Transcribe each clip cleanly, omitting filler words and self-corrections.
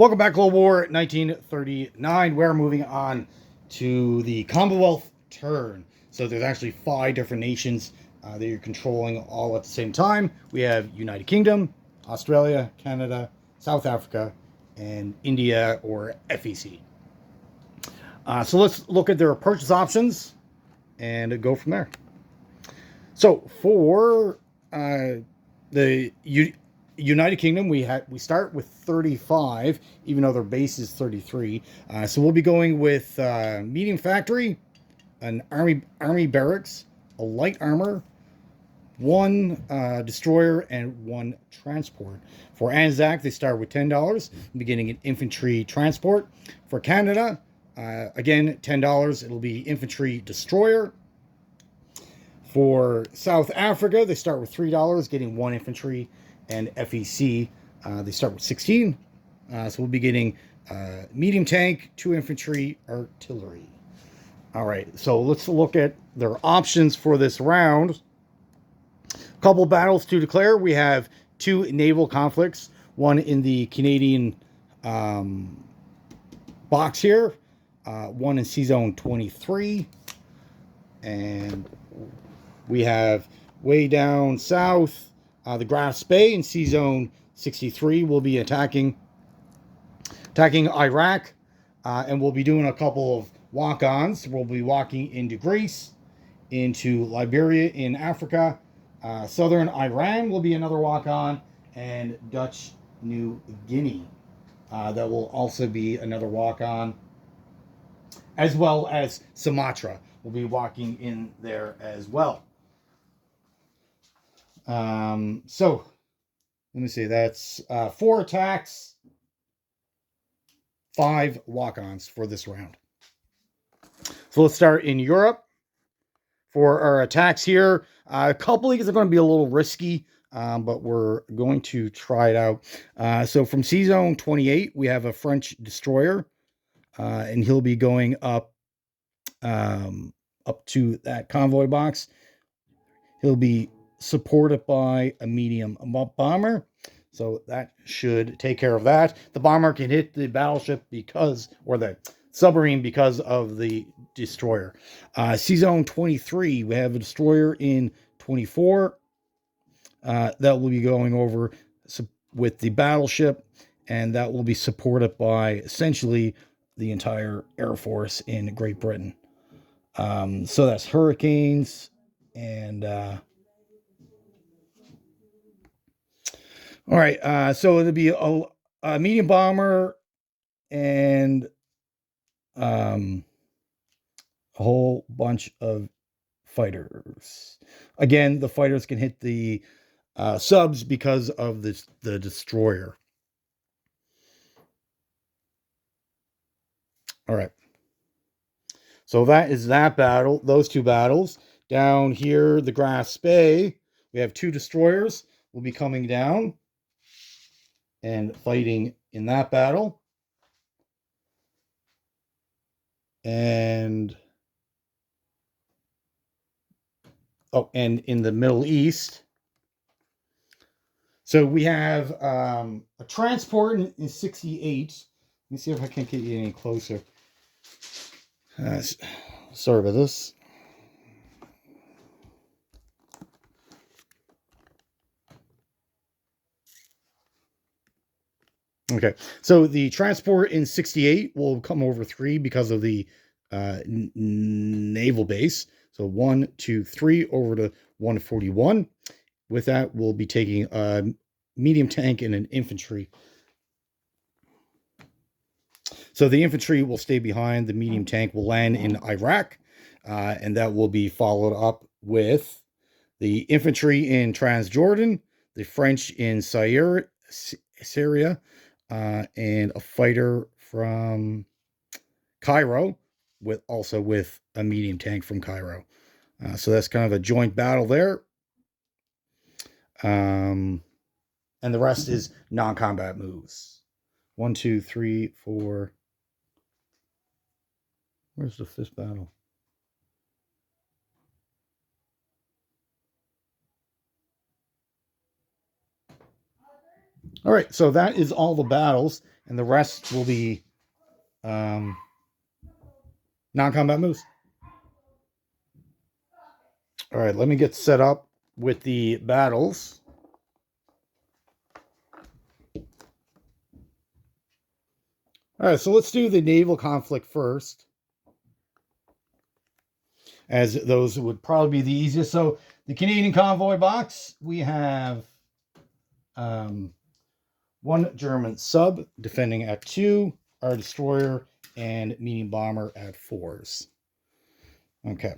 Welcome back, Global War 1939. We're moving on to the Commonwealth turn. So there's actually 5 different nations that you're controlling all at the same time. We have United Kingdom, Australia, Canada, South Africa, and India, or FEC. So let's look at their purchase options and go from there. So for the United Kingdom, we start with 35, even though their base is 33. So we'll be going with medium factory, an army barracks, a light armor, 1 destroyer, and 1 transport. For Anzac, they start with $10, beginning an infantry transport. For Canada, again, $10. It'll be infantry destroyer. For South Africa, they start with $3, getting 1 infantry, and FEC, they start with 16. So we'll be getting medium tank, 2 infantry, artillery. All right, so let's look at their options for this round. A couple battles to declare. We have 2 naval conflicts, one in the Canadian box here, one in Sea Zone 23, and we have way down south, the Grass Bay in Sea Zone 63 will be attacking Iraq, and we'll be doing a couple of walk-ons. We'll be walking into Greece, into Liberia in Africa, southern Iran will be another walk-on, and Dutch New Guinea. That will also be another walk-on, as well as Sumatra will be walking in there as well. So let me see, that's 4 attacks, 5 walk-ons for this round. So let's start in Europe. For our attacks here, a couple of these are going to be a little risky, but we're going to try it out. So from Sea Zone 28, we have a French destroyer, and he'll be going up to that convoy box. He'll be supported by a medium bomber, so that should take care of that. The bomber can hit the battleship or the submarine because of the destroyer. Sea Zone 23, we have a destroyer in 24 that will be going over with the battleship, and that will be supported by essentially the entire Air Force in Great Britain. So that's Hurricanes and all right, so it'll be a medium bomber and a whole bunch of fighters. Again, the fighters can hit the subs because of the destroyer. All right. So that is that battle, those 2 battles. Down here, the Grass Bay, we have 2 destroyers will be coming down and fighting in that battle. And in the Middle East, so we have a transport in 68. Let me see if I can get you any closer. Sorry about this. Okay, so the transport in 68 will come over 3 because of the naval base. So 1, 2, 3 over to 141. With that, we'll be taking a medium tank and an infantry. So the infantry will stay behind. The medium tank will land in Iraq, and that will be followed up with the infantry in Transjordan, the French in Syria, and a fighter from Cairo, with a medium tank from Cairo. So that's kind of a joint battle there. And the rest is non-combat moves. 1, 2, 3, 4. Where's the 5th battle? All right, so that is all the battles, and the rest will be non-combat moves. All right, let me get set up with the battles. All right, so let's do the naval conflict first, as those would probably be the easiest. So the Canadian convoy box, we have one German sub defending at 2, our destroyer and medium bomber at 4s. Okay.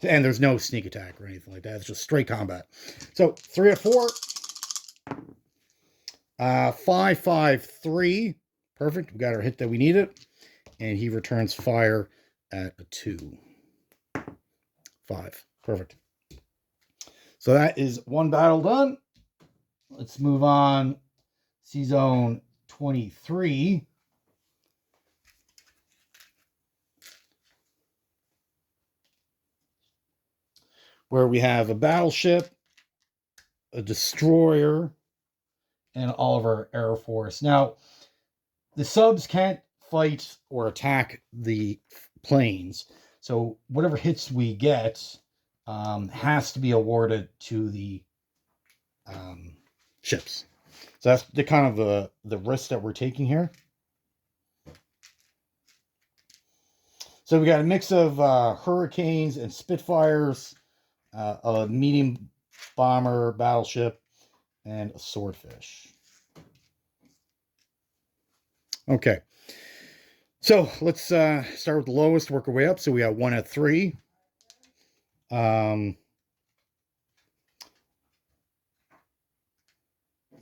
And there's no sneak attack or anything like that. It's just straight combat. So 3 at 4. 5, 5, 3. Perfect. We got our hit that we needed. And he returns fire at a 2. 5. Perfect. So that is one battle done. Let's move on. C-Zone 23. Where we have a battleship, a destroyer, and all of our Air Force. Now, the subs can't fight or attack the planes. So whatever hits we get has to be awarded to the ships. So that's the kind of the risk that we're taking here. So we got a mix of Hurricanes and Spitfires, a medium bomber battleship, and a Swordfish. Okay. So let's start with the lowest, work our way up. So we got 1 at 3.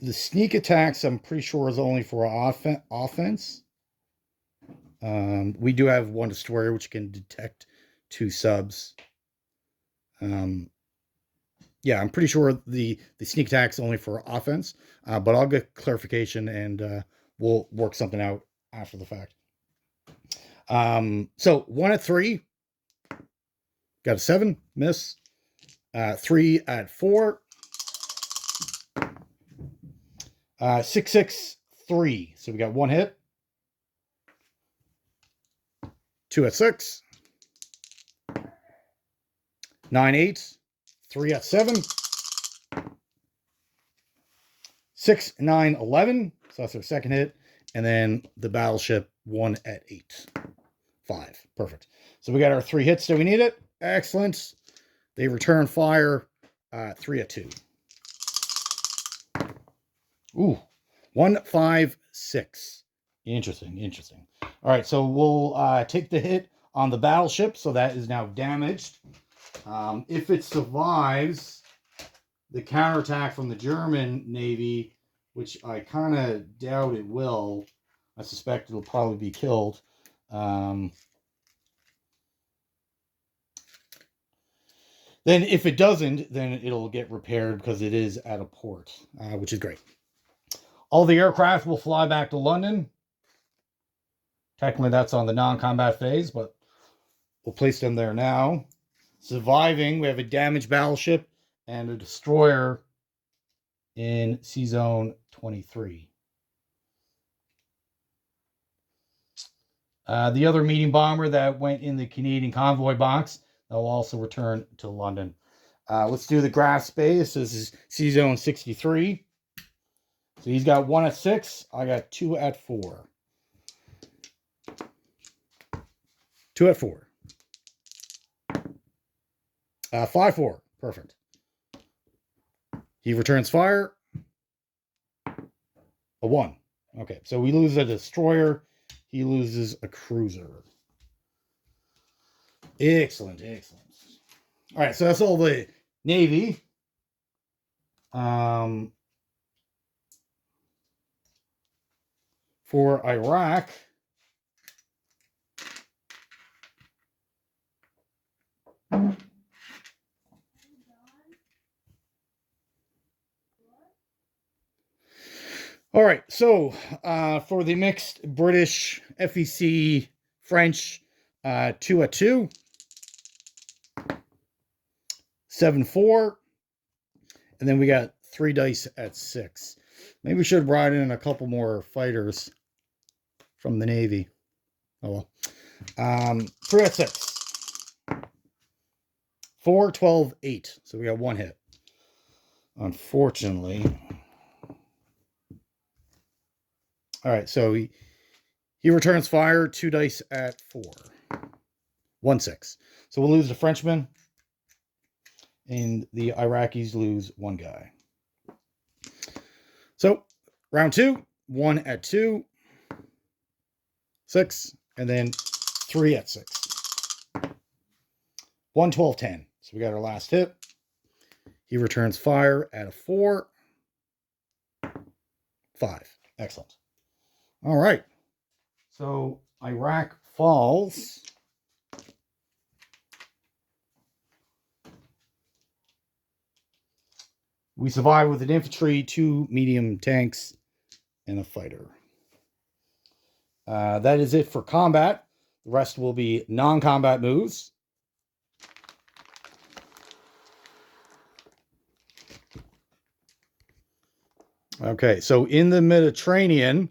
The sneak attacks, I'm pretty sure, is only for offense. We do have one destroyer which can detect 2 subs. Yeah, I'm pretty sure the sneak attack's only for offense, but I'll get clarification and we'll work something out after the fact. So 1 at 3, got a 7, miss. 3 at 4, 6, 6, 3. So we got 1 hit. 2 at 6, 9, 8, 3 at 7, 6, 9, 11. So that's our second hit. And then the battleship 1 at 8, 5. Perfect. So we got our 3 hits that we needed. Excellent. They return fire 3 at 2. Ooh, 1, 5, 6. Interesting. All right, so we'll take the hit on the battleship. So that is now damaged. If it survives the counterattack from the German Navy, which I kind of doubt it will, I suspect it'll probably be killed. Then if it doesn't, then it'll get repaired because it is at a port, which is great. All the aircraft will fly back to London. Technically, that's on the non-combat phase, but we'll place them there now. Surviving, we have a damaged battleship and a destroyer in C-Zone 23. The other medium bomber that went in the Canadian convoy box, that will also return to London. Let's do the grass space. This is C-Zone 63. So he's got 1 at 6. I got 2 at 4. 2 at 4. 5, 4. Perfect. He returns fire. A 1. Okay, so we lose a destroyer. He loses a cruiser. Excellent. All right, so that's all the Navy. For Iraq, all right, so for the mixed British, FEC, French, 2 at 2, 7, 4, and then we got 3 dice at 6. Maybe we should ride in a couple more fighters from the Navy. Oh well. 3 at 6. 4, 12, 8. So we got one hit. Unfortunately. All right, so he returns fire, 2 dice at 4. 1, 6. So we'll lose the Frenchman, and the Iraqis lose 1 guy. So round 2, 1 at 2, 6, and then 3 at 6. 1, 12, 10. So we got our last hit. He returns fire at a 4, 5. Excellent. All right. So Iraq falls. We survive with an infantry, 2 medium tanks, and a fighter. That is it for combat. The rest will be non-combat moves. Okay, so in the Mediterranean,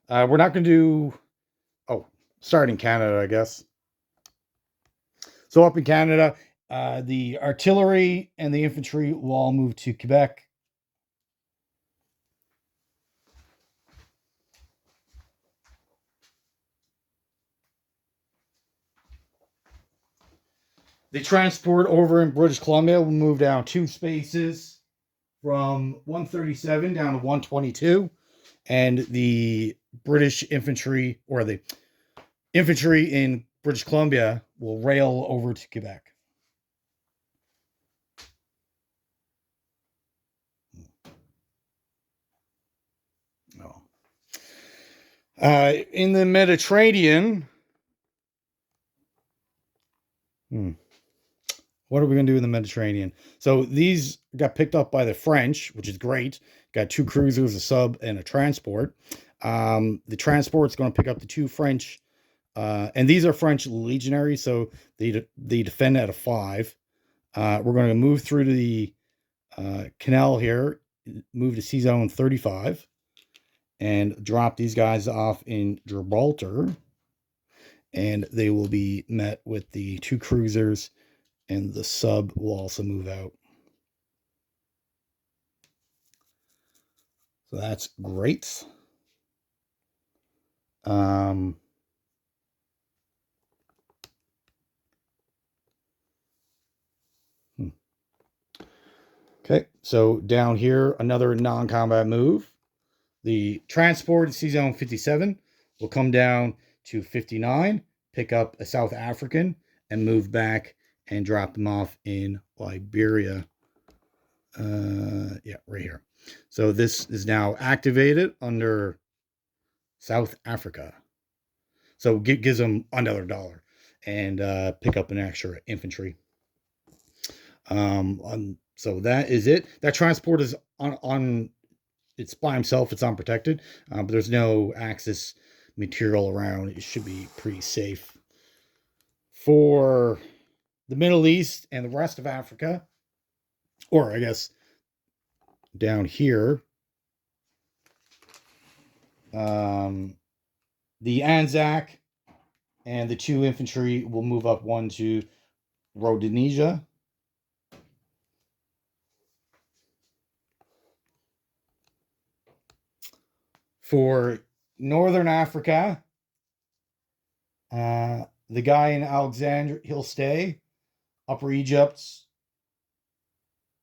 we're not going to do... Oh, start in Canada, I guess. So up in Canada, the artillery and the infantry will all move to Quebec. The transport over in British Columbia will move down 2 spaces from 137 down to 122. And the British infantry, or the infantry in British Columbia, will rail over to Quebec. Oh. In the Mediterranean, what are we going to do in the Mediterranean? So these got picked up by the French, which is great. Got 2 cruisers, a sub, and a transport. The transport's going to pick up the 2 French, and these are French legionaries, so they defend at a 5. We're going to move through to the canal here, move to Sea Zone 35, and drop these guys off in Gibraltar. And they will be met with the 2 cruisers, and the sub will also move out. So that's great. Okay, so down here, another non-combat move. The transport at Sea Zone 57 will come down to 59, pick up a South African, and move back and drop them off in Liberia. Yeah, right here. So this is now activated under South Africa. So gives them another $1 and pick up an extra infantry. So that is it. That transport is on it's by himself. It's unprotected, but there's no Axis material around. It should be pretty safe. For the Middle East and the rest of Africa, or I guess down here, the Anzac and the 2 infantry will move up 1 to Rhodesia. For Northern Africa, the guy in Alexandria, he'll stay. Upper Egypt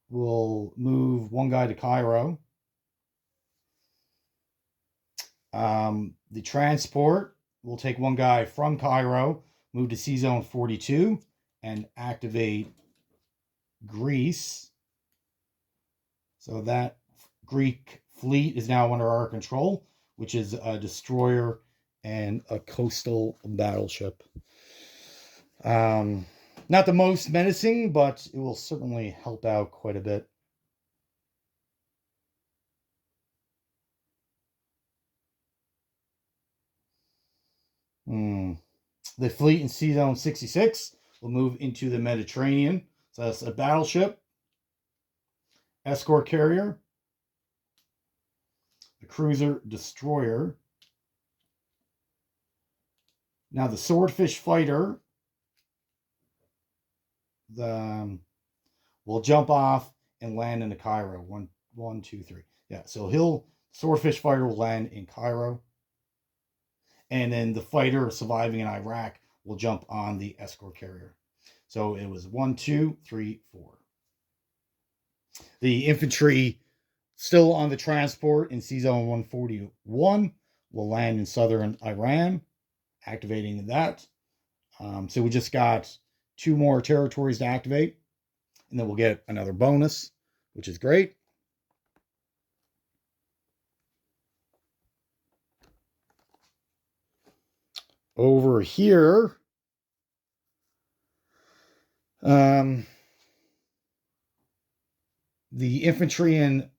will move 1 guy to Cairo. The transport will take 1 guy from Cairo, move to Sea Zone 42, and activate Greece. So that Greek fleet is now under our control, which is a destroyer and a coastal battleship. Not the most menacing, but it will certainly help out quite a bit. The fleet in Sea Zone 66 will move into the Mediterranean. So that's a battleship, escort carrier, the cruiser destroyer. Now the swordfish fighter will jump off and land in the Cairo. One, two, three. Yeah, so swordfish fighter will land in Cairo. And then the fighter surviving in Iraq will jump on the escort carrier. So it was 1, 2, 3, 4. The infantry still on the transport in C-Zone 141 will land in southern Iran, activating that. So we just got 2 more territories to activate, and then we'll get another bonus, which is great. Over here, the infantry in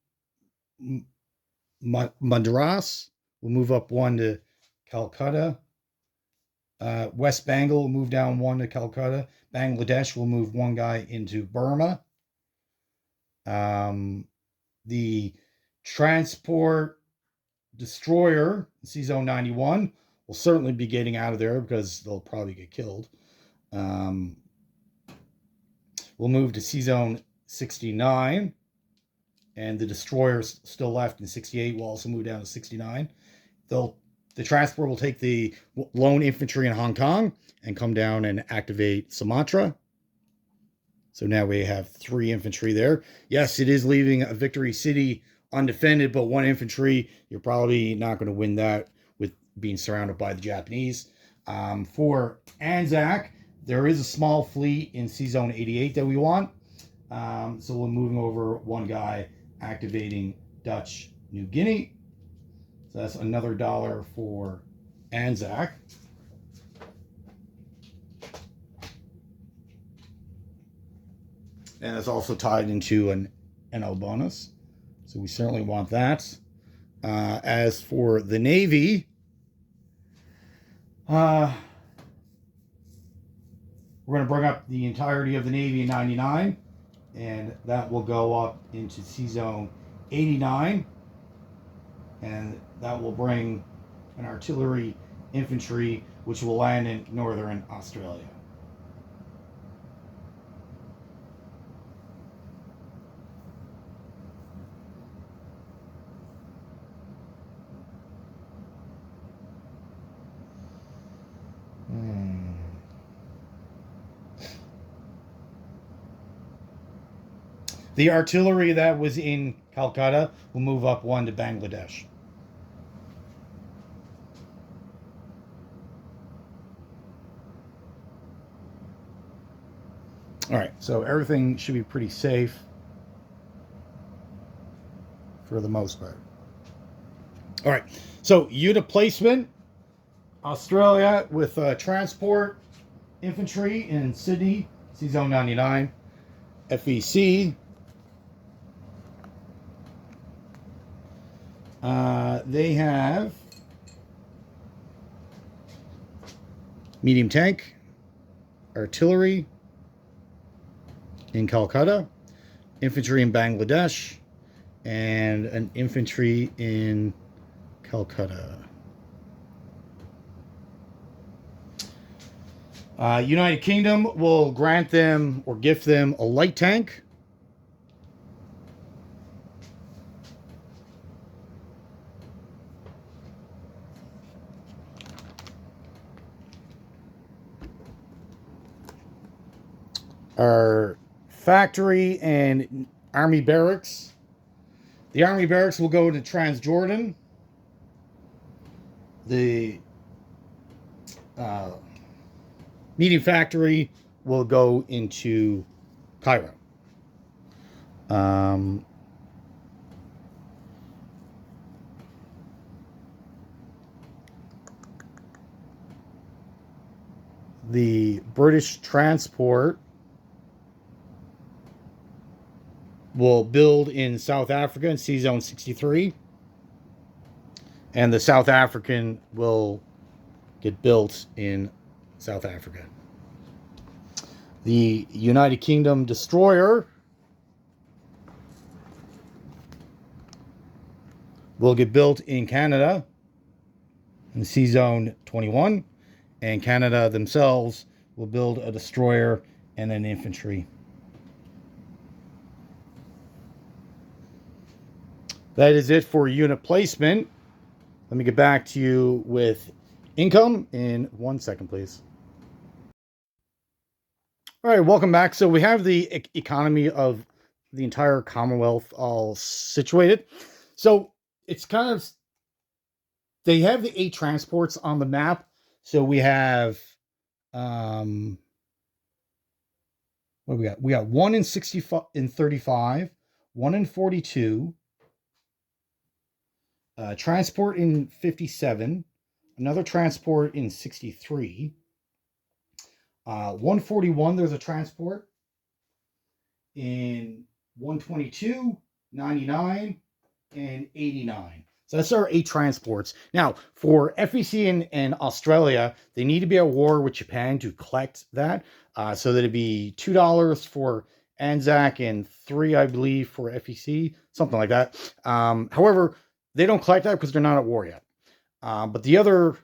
Madras will move up 1 to Calcutta. West Bengal will move down 1 to Calcutta. Bangladesh will move 1 guy into Burma. The transport destroyer, C-Zone 91, will certainly be getting out of there because they'll probably get killed. We'll move to C-Zone 69. And the destroyers still left in 68 will also move down to 69. The transport will take the lone infantry in Hong Kong and come down and activate Sumatra. So now we have 3 infantry there. Yes, it is leaving a Victory City undefended, but 1 infantry, you're probably not going to win that with being surrounded by the Japanese. For Anzac, there is a small fleet in C-Zone 88 that we want. So we're moving over 1 guy, activating Dutch New Guinea. So that's another $1 for Anzac. And it's also tied into an NL bonus. So we certainly want that. As for the Navy, we're going to bring up the entirety of the Navy in 99. And that will go up into C-Zone 89. And that will bring an artillery infantry, which will land in northern Australia. The artillery that was in Calcutta will move up 1 to Bangladesh. All right, so everything should be pretty safe for the most part. All right, so unit placement, Australia with transport infantry in Sydney, C-Zone 99, FEC. They have medium tank, artillery in Calcutta, infantry in Bangladesh, and an infantry in Calcutta. United Kingdom will grant them or gift them a light tank. Our factory and army barracks. The army barracks will go to Transjordan. The medium factory will go into Cairo. The British transport will build in South Africa in C-Zone 63. And the South African will get built in South Africa. The United Kingdom destroyer will get built in Canada in Sea Zone 21, and Canada themselves will build a destroyer and an infantry. That is it for unit placement. Let me get back to you with income in 1 second, please. All right, welcome back. So we have the economy of the entire Commonwealth all situated. So it's kind of, they have the 8 transports on the map. So we have, what do we got? We got 1 in 65 in 35, 1 in 42, transport in 57, another transport in 63, 141, there's a transport in 122, 99, and 89. So that's our 8 transports. Now, for FEC and Australia, they need to be at war with Japan to collect that. So that'd be $2 for Anzac and 3, I believe, for FEC, something like that. However, they don't collect that because they're not at war yet. But the other,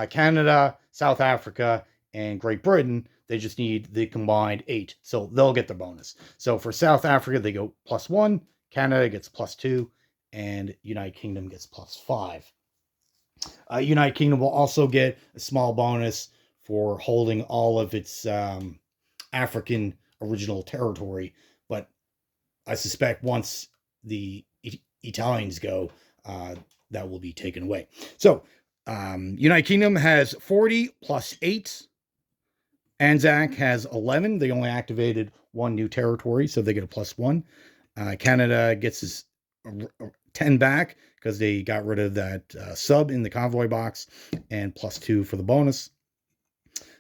Canada, South Africa, and Great Britain, they just need the combined 8. So they'll get the bonus. So for South Africa, they go +1. Canada gets +2. And United Kingdom gets +5. United Kingdom will also get a small bonus for holding all of its African original territory. But I suspect once the Italians go, that will be taken away. So United Kingdom has 40 + 8. Anzac has 11. They only activated 1 new territory, so they get a +1. Canada gets his 10 back because they got rid of that sub in the convoy box, and +2 for the bonus.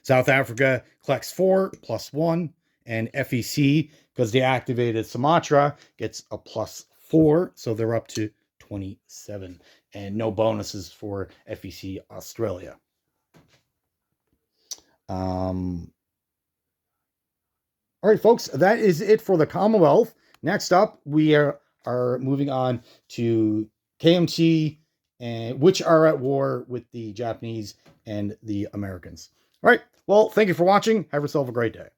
South Africa collects 4 +1, and FEC, because they activated Sumatra, gets a +4, so they're up to 27, and no bonuses for FEC Australia. All right, folks, that is it for the Commonwealth. Next up, we are moving on to KMT, which are at war with the Japanese and the Americans. All right, well, thank you for watching. Have yourself a great day.